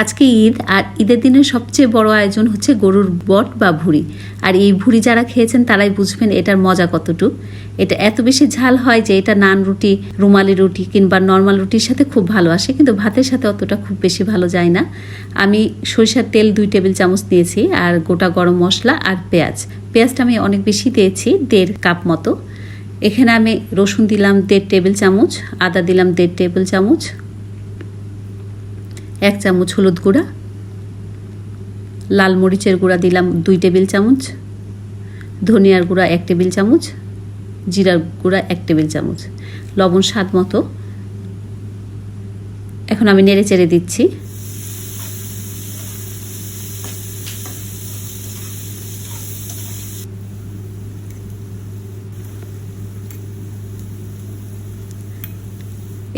আজকে ঈদ, আর ঈদের দিনের সবচেয়ে বড় আয়োজন হচ্ছে গরুর বট বা ভুঁড়ি। আর এই ভুঁড়ি যারা খেয়েছেন তারাই বুঝবেন এটার মজা কতটুকু। এটা এত বেশি ঝাল হয় যে এটা নান রুটি, রুমালি রুটি কিংবা নর্মাল রুটির সাথে খুব ভালো আসে, কিন্তু ভাতের সাথে অতটা খুব বেশি ভালো যায় না। আমি সরিষার তেল 2 টেবিল চামচ নিয়েছি, আর গোটা গরম মশলা আর পেঁয়াজটা আমি অনেক বেশি দিয়েছি, 1.5 কাপ মতো। এখানে আমি রসুন দিলাম 1.5 টেবিল চামচ, আদা দিলাম 1.5 টেবিল চামচ, 1 চামচ হলুদ গুঁড়া, লাল মরিচের গুঁড়া দিলাম 2 টেবিল চামচ, ধনিয়ার গুঁড়া 1 টেবিল চামচ, জিরার গুঁড়া 1 টেবিল চামচ, লবণ স্বাদ মতো। এখন আমি নেড়ে চেড়ে দিচ্ছি।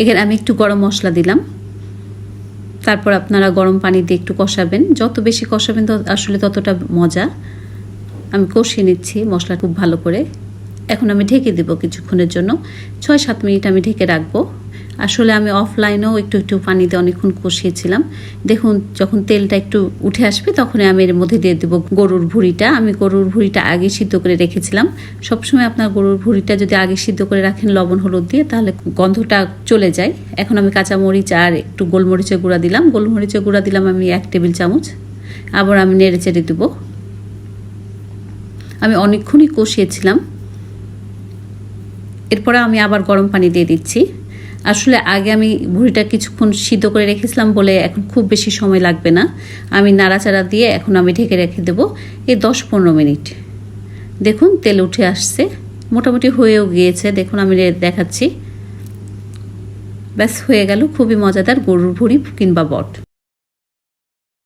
এখানে আমি একটু গরম মশলা দিলাম। তারপর আপনারা গরম পানি দিয়ে একটু কষাবেন, যত বেশি কষাবেন আসলে ততটা মজা। আমি কষিয়ে নিচ্ছি মশলা খুব ভালো করে। এখন আমি ঢেকে দেব কিছুক্ষণের জন্য, 6-7 মিনিট আমি ঢেকে রাখবো। আসলে আমি অফলাইনেও একটু পানিতে অনেকক্ষণ কষিয়েছিলাম। দেখুন যখন তেলটা একটু উঠে আসবে তখনই আমি এর মধ্যে দিয়ে দেবো গরুর ভুঁড়িটা। আমি গরুর ভুঁড়িটা আগে সিদ্ধ করে রেখেছিলাম। সবসময় আপনার গরুর ভুঁড়িটা যদি আগে সিদ্ধ করে রাখেন লবণ হলুদ দিয়ে, তাহলে গন্ধটা চলে যায়। এখন আমি কাঁচামরিচ আর একটু গোলমরিচের গুঁড়া দিলাম। গোলমরিচের গুঁড়া দিলাম আমি 1 টেবিল চামচ। আবার আমি নেড়ে চেড়ে দেবো। আমি অনেকক্ষণই কষিয়েছিলাম। এরপরে আমি আবার গরম পানি দিয়ে দিচ্ছি। আসলে আগে আমি ভুঁড়িটা কিছুক্ষণ সিদ্ধ করে রেখেছিলাম বলে এখন খুব বেশি সময় লাগবে না। আমি নাড়াচাড়া দিয়ে এখন আমি ঢেকে রেখে দেবো এই 10-15 মিনিট। দেখুন তেল উঠে আসছে, মোটামুটি হয়েও গিয়েছে। দেখুন আমি দেখাচ্ছি, ব্যাস হয়ে গেল খুবই মজাদার গরুর ভুঁড়ি কিংবা বট।